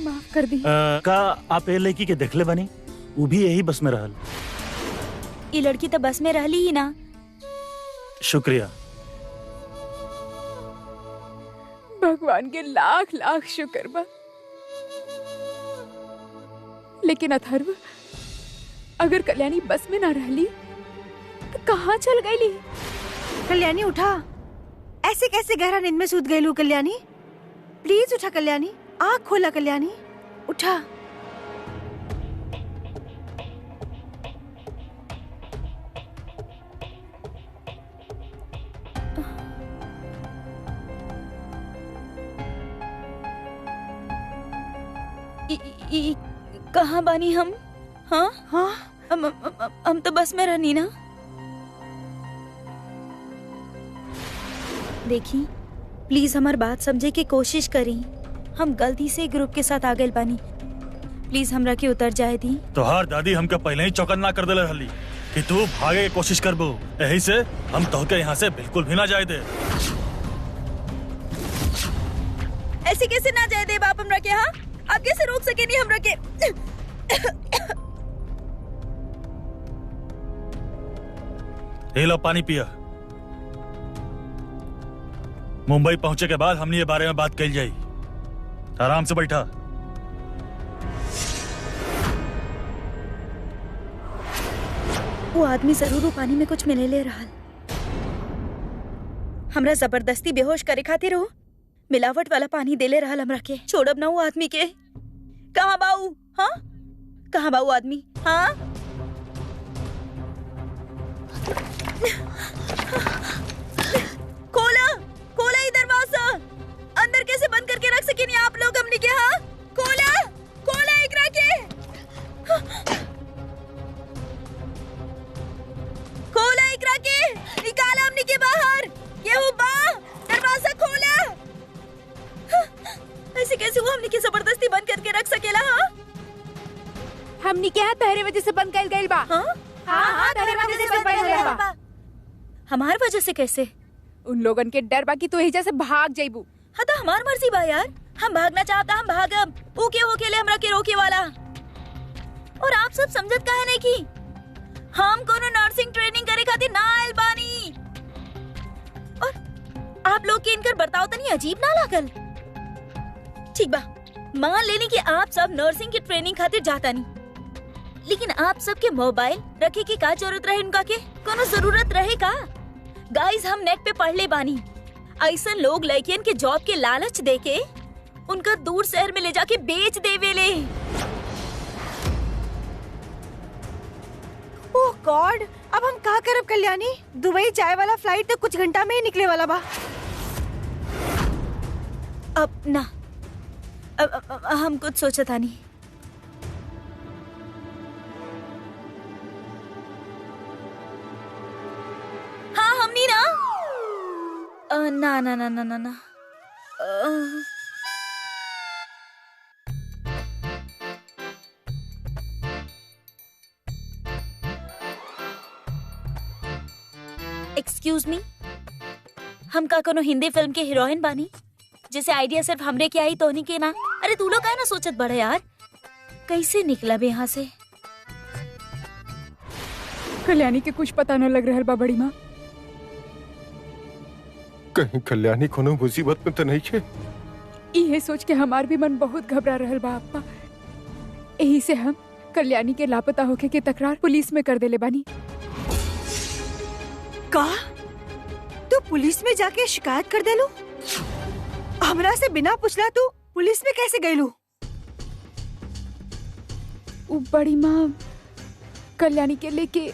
माफ कर दी। का आप ए लड़की के देखले बानी? वो भी यही बस में रहल। ये लड़की तो बस में रहली ही ना। शुक्रिया। भगवान के लाख लाख शुक्र बा। लेकिन अथर्व, अगर कल्याणी बस में ना रहली तो कहाँ चल गईली? कल्याणी उठा। ऐसे कैसे गहरा नींद में सूत गई कल्याणी? प्लीज उठा कल्याणी, आँख खोला कल्याणी, उठा। कहाँ बानी हम? हाँ हाँ, हम तो बस में रहनी ना। देखी, प्लीज हमार बात समझे की कोशिश करी। हम गलती से ग्रुप के साथ आ गए बानी। प्लीज हमरा के उतर जाए दी। तोहार दादी हमके पहले ही चौकन्ना कर देले रहली कि तू भागे की कोशिश करबो। यही से हम तोहके यहाँ से बिल्कुल भी ना जाए दे। ऐसे कैसे ना जाए दे बाप हमरा के? हाँ, आप कैसे रोक सके नहीं हमरा के? ये लो पानी पिया। मुंबई पहुंचे के बाद हमने ये बारे में बात कही जाई। आराम से बैठा। वो आदमी जरूर पानी में कुछ मिले ले रहा। हमरा जबरदस्ती बेहोश करे खातिर हो मिलावट वाला पानी देले रहा हमरा के। छोड़ब ना वो आदमी के। कहाँ बाऊ? हाँ, कहाँ बाऊ आदमी? हाँ, खोला खोला ही दरवाजा। अंदर कैसे बंद करके रख सके नहीं आप लोग हमने के? हाँ, खोला खोला इकरा के। खोला इकरा के, निकाला हमने के बाहर। ये हो बा, दरवाजा खोला। ऐसे कैसे वो हमने के जबरदस्ती बंद करके रख सकेला? हाँ, हमनी के यहाँ तहरे वजह से बंद कर गई बा। हाँ, हाँ, तहरे वजह से बंद कर गई बा। हमार वजह से कैसे? उन लोगन के डर बा कि तू एहिजा से भाग जाइबू। हाँ तो हमार मर्जी बा यार। हम भागना चाहता हम भागब। ओके हो के ले हमरा के रोके वाला। और आप सब समझत काहे नहीं की हम कोनो नर्सिंग ट्रेनिंग करे खातिर ना आइल बानी। और आप लोग के इनकर बर्ताव तनी अजीब ना लागल? ठीक बा, मान लेनी कि आप सब नर्सिंग की ट्रेनिंग खातिर जाता नहीं, लेकिन आप सबके मोबाइल रखे की का जरूरत रहे? उनका के कोनो जरूरत रहे का? गाइस, हम नेट पे पढ़ ले बानी, ऐसा लोग लड़कियन के जॉब के लालच देके उनका दूर शहर में ले जाके बेच देवेले। ओह गॉड, अब हम का करब कल्याणी? दुबई जाए वाला फ्लाइट तो कुछ घंटा में ही निकले वाला बा। अब ना, अब हम कुछ सोचा था नहीं। हाँ, हमनी ना ना ना ना ना ना ना एक्सक्यूज मी, हम का कोनो हिंदी फिल्म के हीरोइन बानी जैसे आइडिया सिर्फ हमरे के आई तोहनी के ना? अरे तू लोग का ना सोचत बड़े यार। कैसे निकला बे यहाँ से? कल्याणी के कुछ पता न लग रहा बा बड़ी माँ। कहीं कल्याणी कोनो मुसीबत में तो नहीं है? ये सोच के हमार भी मन बहुत घबरा रहल बा अप्पा। यही से हम कल्याणी के लापता होके के तकरार पुलिस में कर देले बानी। का? तू पुलिस में जाके शिकायत कर देलू? हमरा से बिना पूछला तू पुलिस में कैसे गईलू? बड़ी माँ, कल्याणी के लेके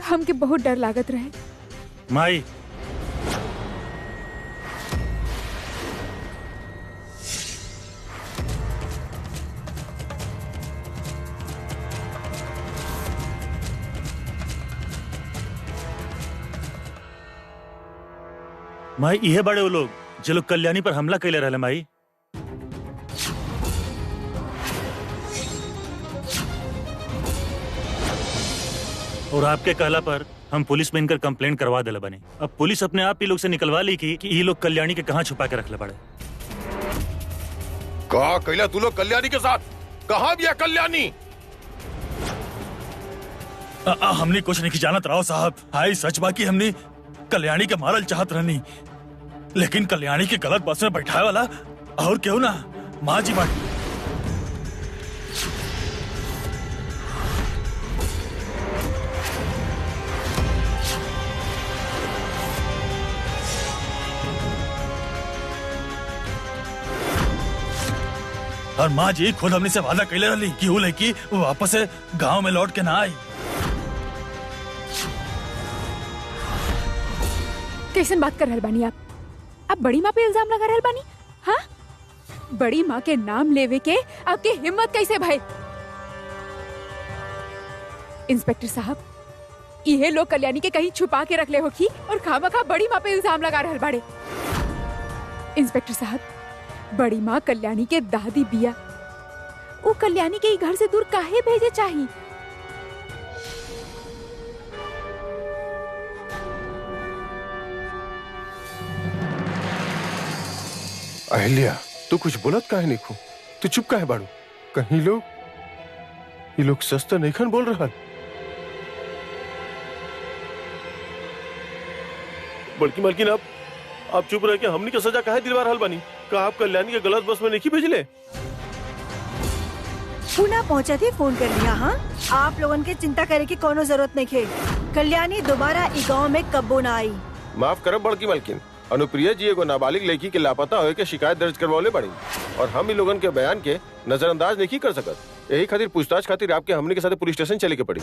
हमके बहुत डर लागत रहे। माई, माई इहे बड़े वो लोग जो लोग कल्याणी पर हमला कैले रहले। माई, और आपके कहला पर हम पुलिस में इनकर कंप्लेंट करवा दिले बने। अब पुलिस अपने आप ही लोग से निकलवा ली कि ये लोग कल्याणी के कहाँ छुपा के रखले बड़े। कहा कैला तू लोग कल्याणी के साथ? कहाँ भी है कल्याणी? हमने कुछ नहीं जानत राव साहब। हाई सच बाकी हमने कल्याणी के मारल चाहत रहनी, लेकिन कल्याणी के गलत बस में बैठाए वाला और क्यों ना माँ जी बाटी। और माँ जी खुद हमने से वादा कैले रही कि वो लड़की वापस से गांव में लौट के ना आई। कैसन बात कर रहल बानी आप बड़ी माँ पे इल्जाम लगा रहल बानी? हाँ, बड़ी माँ के नाम लेवे के आपके हिम्मत कैसे भाई? इंस्पेक्टर साहब, ये लोग कल्याणी के कहीं छुपा के रख ले होखी और खामखा बड़ी माँ पे इल्जाम लगा रहल बाड़े। इंस्पेक्टर साहब, बड़ी माँ कल्याणी के दादी बिया, वो कल्याणी के घर से दूर काहे भेजे चाहिए? अहिल्या, तू कुछ बोलत काहे नहीं खू? तू चुप काहे बाड़ू? कहीं ये लोग सस्ता नहीं खन बोल रहा। बल्कि मालकिन आप चुप रह के हमनी के सजा काहे दिलवा रहल बानी? का आप कल्याणी के गलत बस में नहीं भेजले? पुनः पहुंचते फोन कर लिया। हाँ, आप लोगन के चिंता करे की कोनो जरूरत नहीं है। कल्याणी दोबारा ई गाँव में कब्बो ना आई। माफ करब बड़की मालकिन, अनुप्रिया जी एगो नाबालिग लड़की के लापता होए के शिकायत दर्ज करवाले बड़ी और हम इन लोगन के बयान के नजरअंदाज नहीं कर सकत। यही खातिर पूछताछ खातिर आपके हमने के साथ पुलिस स्टेशन चले के पड़ी।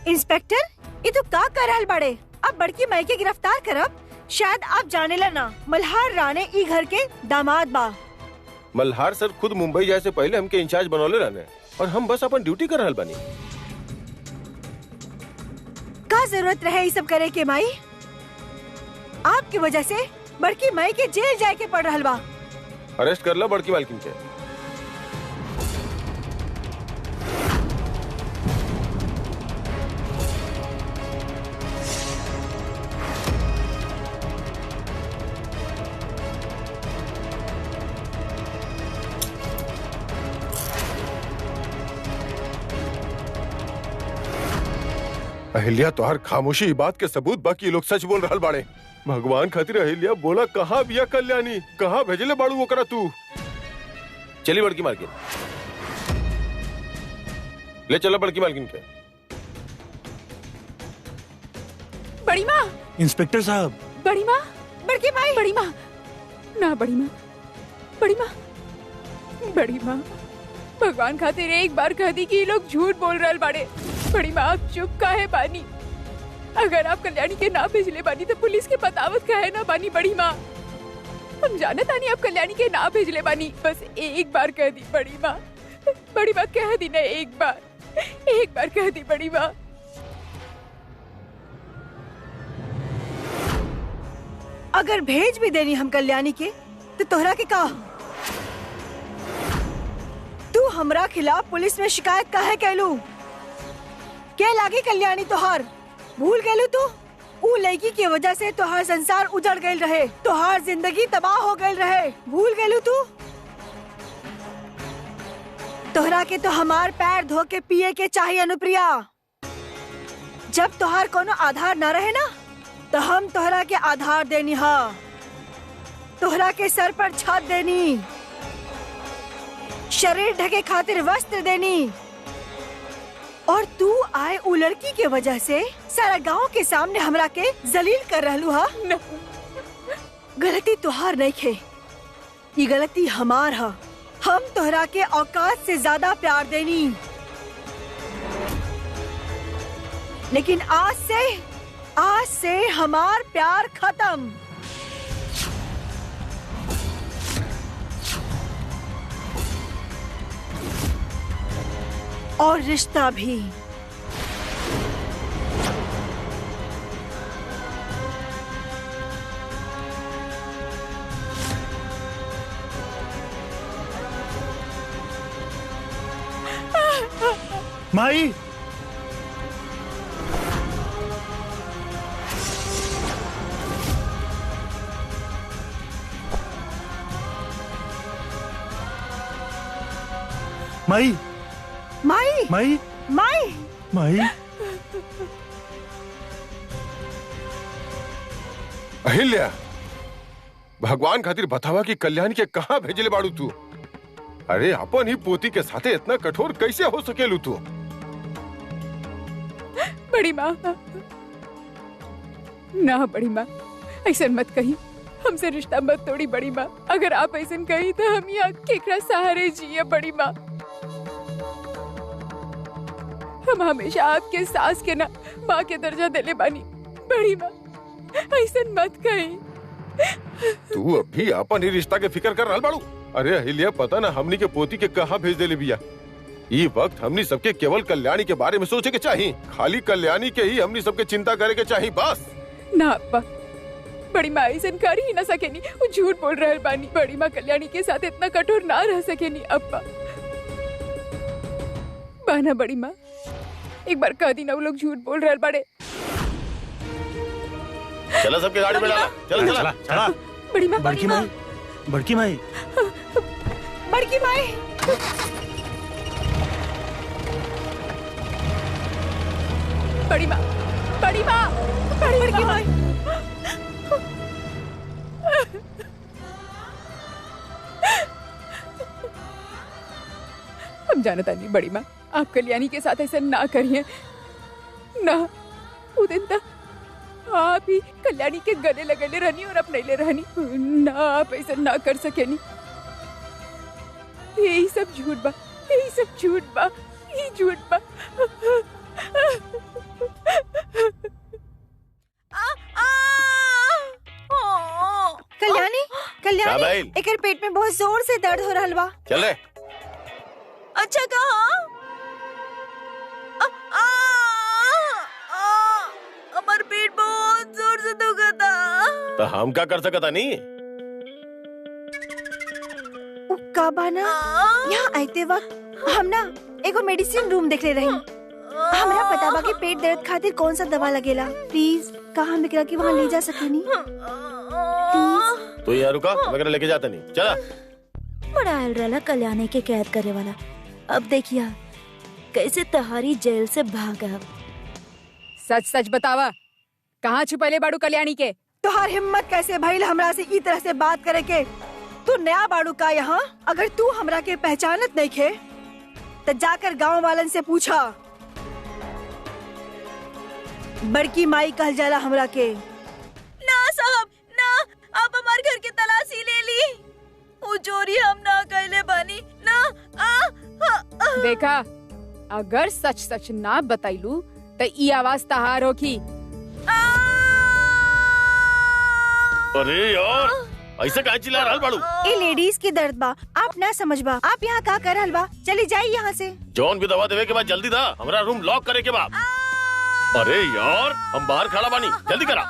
इंस्पेक्टर, ये तो का कर रहल बड़े? अब बड़की माई के गिरफ्तार करब? शायद आप जाने ला ना, मल्हार राणे ई घर के दामाद बा। मल्हार सर खुद मुंबई जाए से पहले हमके इंचार्ज बनौले रहने और हम बस अपन ड्यूटी कर रहल बानी। का जरूरत रहे ये सब करे के माई? आपकी वजह से बड़की माई के जेल जाए के पड़ रहल बा। अरेस्ट कर लो बड़की मालकिन के। अहिल्या, तोहर खामोशी ई बात के सबूत बाकी लोग सच बोल रहल बाड़े। भगवान खातिर अहिल्या बोला, कहाँ बिया कल्याणी? कहाँ भेजले बाड़ू ओकरा तू? चली बड़की मालकिन, ले चलो बड़की मालकिन के। बड़ी माँ, इंस्पेक्टर साहब। बड़ी माँ, बड़की माई, बड़ी माँ, ना बड़ी माँ, बड़ी माँ, बड़ी माँ, भगवान खातिर एक बार कह दी कि ये लोग झूठ बोल रहल बाड़े। बड़ी माँ, आप चुप काहे बानी? अगर आप कल्याणी के ना भेजले बानी तो पुलिस के बतावत काहे ना बानी? बड़ी माँ, हम जाने तानी आप कल्याणी के ना भेजले बानी। बस एक बार कह दी बड़ी माँ, बड़ी माँ कह दी ना, एक बार कह दी बड़ी माँ। अगर भेज भी देनी हम कल्याणी के तो तोहरा के का? तू हमरा खिलाफ पुलिस में शिकायत काहे कैलू? क्या लागी कल्याणी तोहार? भूल गयलू तू? ऊ लड़की की वजह से तोहार संसार उजड़ गयल रहे, तोहार जिंदगी तबाह हो गयल रहे। भूल गयलू तू? तोहरा के तो हमार पैर धो के पिए के चाहिए अनुप्रिया। जब तोहार कोनो आधार न रहे ना तो हम तोहरा के आधार देनी, हा तोहरा के सर पर छत देनी, शरीर ढके खातिर वस्त्र देनी, और तू आए उ लड़की के वजह से सारा गांव के सामने हमरा के जलील कर रहलू हा। गलती तुहार नहीं खे, ये गलती हमार हा। हम तोहरा के औकात से ज्यादा प्यार देनी, लेकिन आज से हमार प्यार खत्म। और रिश्ता भी। माई, माई माई माई माई माई। अहिल्या, भगवान खातिर बतावा कि कल्याण के कहाँ भेजले बाड़ू तू? अरे अपन ही पोती के साथे इतना कठोर कैसे हो सकेलू तू? बड़ी माँ, ना बड़ी माँ, ऐसा मत कही। हमसे रिश्ता मत तोड़ी बड़ी माँ। अगर आप ऐसा कही तो हम यहाँ केकरा सहारे जिए बड़ी माँ। हम हमेशा आपके सास के ना माँ के दर्जा देले बानी बड़ी माँ। ऐसा मत कही। तू अभी अपन ही रिश्ता के फिक्र कर रहल बाड़ू? अरे अहिल्या, पता ना हमनी के पोती के कहाँ भेज देले बिया। ई वक्त हमनी सबके केवल कल्याणी के बारे में सोचे के चाहिए। खाली कल्याणी के ही हमनी सबके चिंता करे के चाहिए बस। ना अप्पा, बड़ी माँ ऐसा कर ही ना सकेनी। वो झूठ बोल रहे बानी। बड़ी माँ कल्याणी के साथ इतना कठोर ना रह सकेनी अप्पा। बाना बड़ी माँ, एक बार कह दी ना वो लोग झूठ बोल रहे बड़े। चला सबके गाड़ी में डाला। चला चला चला। बड़ी माँ, बड़की माई, बड़की माई, बड़की माई। बड़ी माँ, बड़ी माँ, बड़की माई। हम जानता नहीं बड़ी माँ, आप कल्याणी के साथ ऐसा ना करिए ना। वो दिन तक आप ही कल्याणी के गले लगले रहनी और अपने ले रहनी ना। आप ऐसा ना कर सके नहीं। यही सब झूठ बा, यही सब झूठ बा, यही झूठ बा। कल्याणी, कल्याणी, भाई? एकर पेट में बहुत जोर से दर्द हो रहा बा। चल रे। अच्छा कहा? हमार पेट बहुत जोर से दुखता। तो हम क्या कर सकता नहीं? का बाना यहाँ आते वक्त हम ना एगो मेडिसिन रूम देख ले रही। हमरा पता बा कि पेट दर्द खातिर कौन सा दवा लगेला। प्लीज कहा हम एकरा के वहाँ ले जा सकेनी? तो यहाँ रुका, मैं लेके जाता नहीं। चला। बड़ा आयल रहा कल्याणी के कैद करे वाला। अब देखिए कैसे तहारी जेल से भागा। सच सच बतावा, कहाँ छुपैले बाड़ू कल्याणी के? तोहार हिम्मत कैसे भइल हमरा से ई तरह से बात करे के? तू नया बाड़ू का यहाँ? अगर तू हमरा के पहचानत नहीं खे तो जाकर गांव वालन से पूछा। बड़की माई कहल जाला हमरा के। ना साहब ना, आप हमारे घर की तलाशी ले ली। वो चोरी हम ना कैले बानी ना। देखा, अगर सच सच ना बताइलू तो ई आवाज तहार होगी। अरे यार, ऐसे काहे चिल्ला रहल बाड़ू? ए लेडीज की दर्द बा, आप ना समझ बा। आप यहाँ का कर रहल बा? चली जाई यहाँ से। जॉन भी दवा देवे के बाद जल्दी दा, हमारा रूम लॉक करे के बाद। अरे यार, हम बाहर खड़ा बानी, जल्दी करा।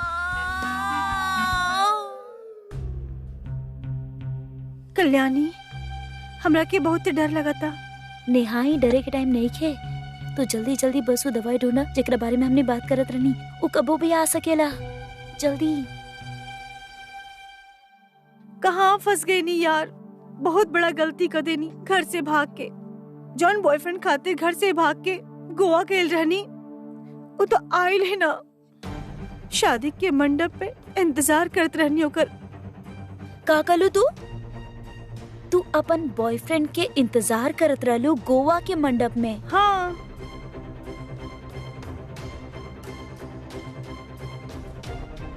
कल्याणी, हमरा के बहुत डर लगता। नेहाई डरे के टाइम नहीं खे तो जल्दी जल्दी बसु दवाई ढूंढा जेकरा बारे में हमने बात करत रहनी। वो कबो भी आ सकेला। जल्दी। कहाँ फंस गई नी यार। बहुत बड़ा गलती कर देनी घर से भाग के। जॉन बॉयफ्रेंड खातिर घर से भाग के गोवा गेल रहनी। वो तो आयल है ना। शादी के मंडप पे इंतजार करत रहनी होकर। का कलू तू अपन बॉयफ्रेंड के इंतजार करत रहलू गोवा के मंडप में? हाँ।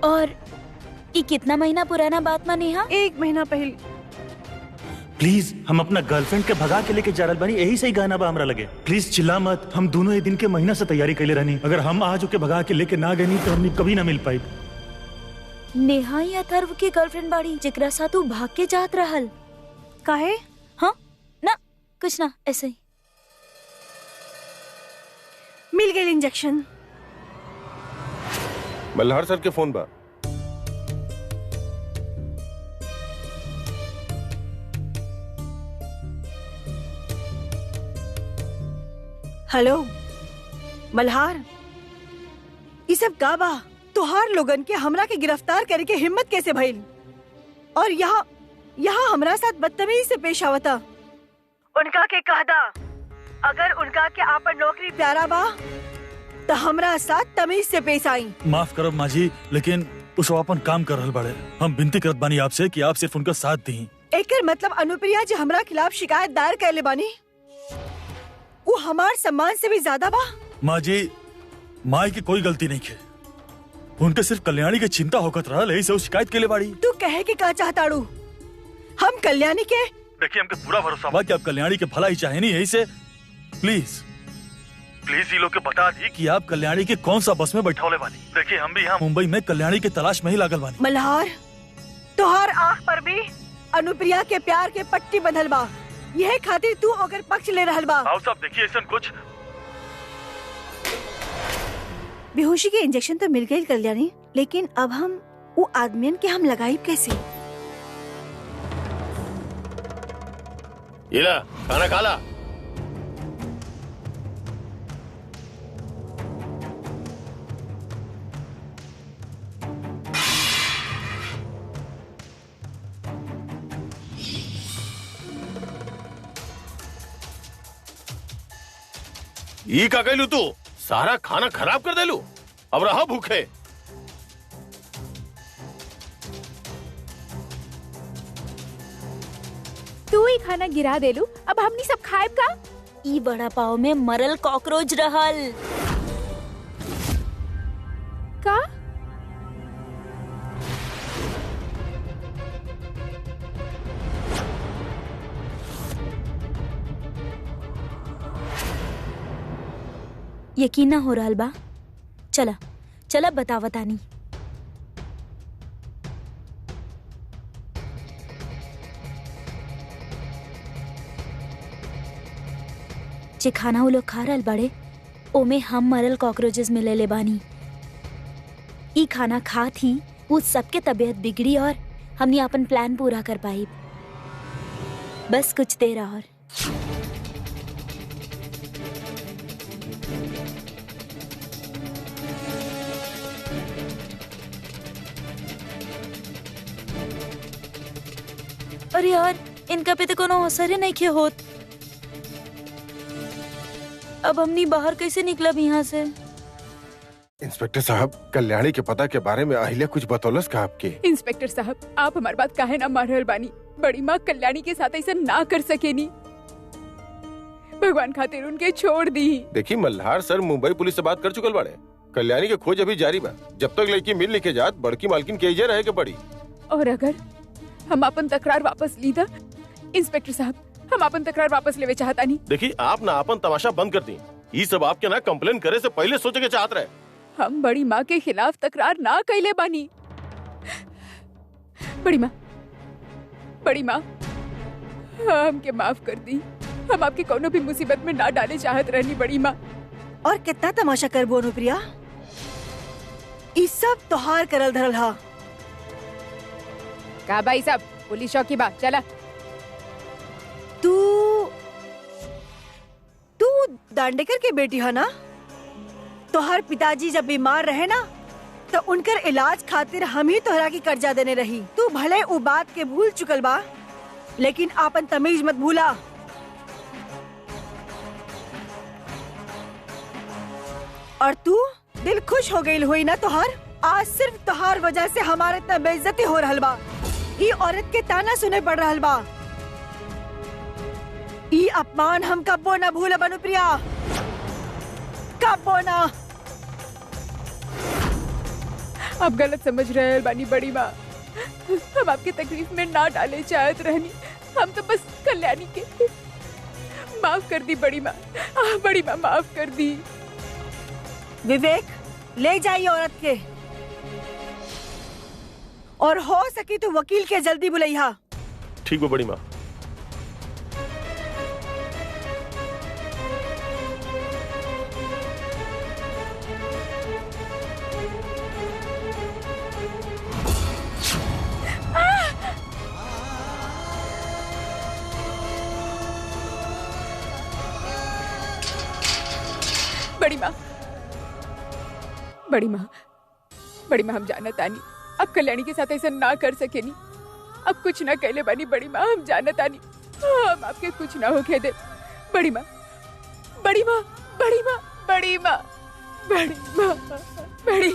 और ये कितना महीना पुराना बात मा नेहा? 1 महीना पहले। प्लीज हम अपना गर्लफ्रेंड के भगा के लेके जा रहल बानी, यही सही गाना बा हमरा लगे। प्लीज चिल्ला मत। हम दोनों ये दिन के महीना से तैयारी कैले रहनी। अगर हम आज ओके भगा के लेके ना गए तो हम कभी ना मिल पाई। नेहा ही अथर्व की गर्लफ्रेंड बाड़ी जेकरा साथ तू भाग के जात रहल। काहे? हाँ ना, कुछ ना, ऐसे ही। मिल गए इंजेक्शन। मल्हार सर के फोन बा। हेलो मल्हार, ये सब का बा? तोहार लोगन के हमरा के गिरफ्तार करे के हिम्मत कैसे भइल? और यहाँ हमरा साथ बदतमीजी से पेश आवता। उनका के कहदा अगर उनका के आपन नौकरी प्यारा बा तो हमरा साथ तमीज से पेश आई। माफ करब माँ जी, लेकिन उस अपन काम कर रहल बड़े। हम विनती करत बानी आपसे कि आप सिर्फ उनका साथ दी। एकर मतलब अनुप्रिया जी हमरा खिलाफ शिकायत दायर कैले बानी, वो हमार सम्मान से भी ज्यादा बा। माँ जी, माई की कोई गलती नहीं है, उनके सिर्फ कल्याणी की चिंता होकर रहा, यही से वो शिकायत के लिए बाड़ी। तू कहे कि का चाहताड़ू? हम कल्याणी के देखिए, हमके पूरा भरोसा बा कि आप कल्याणी के भला ही चाहे नहीं, यही से प्लीज ये लोग के बता दी कि आप कल्याणी के कौन सा बस में बैठावले बानी। देखिए, हम भी यहाँ मुंबई में कल्याणी की तलाश में ही लागल बानी। मल्हार, तुहार आँख पर भी अनुप्रिया के प्यार के पट्टी बंधल बा, यह खातिर तू ओकर पक्ष ले रहल बा। आओ साहब, देखिए ऐसा कुछ बेहोशी के इंजेक्शन तो मिल गई कल्याणी, लेकिन अब हम वो आदमियन के हम लगाई कैसे? ये ला, खाना खा ला। ई का कहलू तू? सारा खाना खराब कर देलू, अब रहा भूखे। तू ही खाना गिरा देलू, अब हमनी सब खाएब का? ई बड़ा पाव में मरल कॉकरोच रहल। का? यकीन ना हो रहल बा? चला चला बतावतानी। जे खाना वो लोग खा रहल बड़े, ओमे हम मरल कॉकरोचेस मिले ले बानी। ई खाना खात ही वो सबके तबीयत बिगड़ी और हमने अपन प्लान पूरा कर पाई। बस कुछ देर और। अरे यार, इनका पे तो कोनो असर ही नहीं के होत। अब हमनी बाहर कैसे निकलब यहाँ से? इंस्पेक्टर साहब, कल्याणी के पता के बारे में अहिल्या कुछ बतौलस का आपके? इंस्पेक्टर साहब, आप हमारी बात काहे ना मान रहल बानी? बड़ी माँ कल्याणी के साथ ऐसा ना कर सकेनी, भगवान खातिर उनके छोड़ दी। देखी, मल्हार सर मुंबई पुलिस से बात कर चुकल बाड़े। कल्याणी के खोज अभी जारी बा। जब तक लड़की मिल नहीं के जात, बड़की मालकिन के एजे रहे के पड़ी। और अगर हम अपन तकरार वापस ली था, इंस्पेक्टर साहब, हम अपन तकरार वापस लेवे चाहता नहीं। देखी, आप ना अपन तमाशा बंद कर दी। ये सब आपके ना कंप्लेन करे से पहले सोचे के चाहत रहे। हम बड़ी माँ के खिलाफ तकरार ना कैले बानी। बड़ी माँ, हमके माफ कर दी। हम आपकी कोनो भी मुसीबत में ना डाले चाहत रहनी बड़ी माँ। और कितना तमाशा करबो अनुप्रिया, ई सब तोहार करल धरल हा। का भाई साहब, पुलिस चौकी बा, चला। तू दांडेकर के बेटी है ना? तोहर पिताजी जब बीमार रहे ना, तो उनकर इलाज खातिर हम ही तोहरा की कर्जा देने रही। तू भले उ बात के भूल चुकल बा, लेकिन आपन तमीज मत भूला। और तू दिल खुश हो गई हुई ना तोहार? आज सिर्फ तोहार वजह से हमारे इतना बेइज्जती हो रहल बा। ई औरत के ताना सुने पड़ रहल बा। ई अपमान हम कब्बो न भूलब अनुप्रिया, कब्बो न। आप गलत समझ रहे हैं बानी बड़ी माँ। हम आपकी तकलीफ में ना डाले चाहत रहनी। हम तो बस कल्याणी के माफ कर दी बड़ी माँ। बड़ी माँ माफ कर दी। विवेक, ले जाइए औरत के, और हो सकी तो वकील के जल्दी बुलाइया। ठीक है बड़ी माँ। बड़ी माँ हम जानत आनी, अब कल्याणी के साथ ऐसा ना कर सके नी। अब कुछ ना कहले बानी बड़ी माँ, हम जानत आनी, हम आपके कुछ ना होके दे। बड़ी माँ बड़ी माँ, बड़ी माँ, बड़ी माँ, बड़ी माँ, बड़ी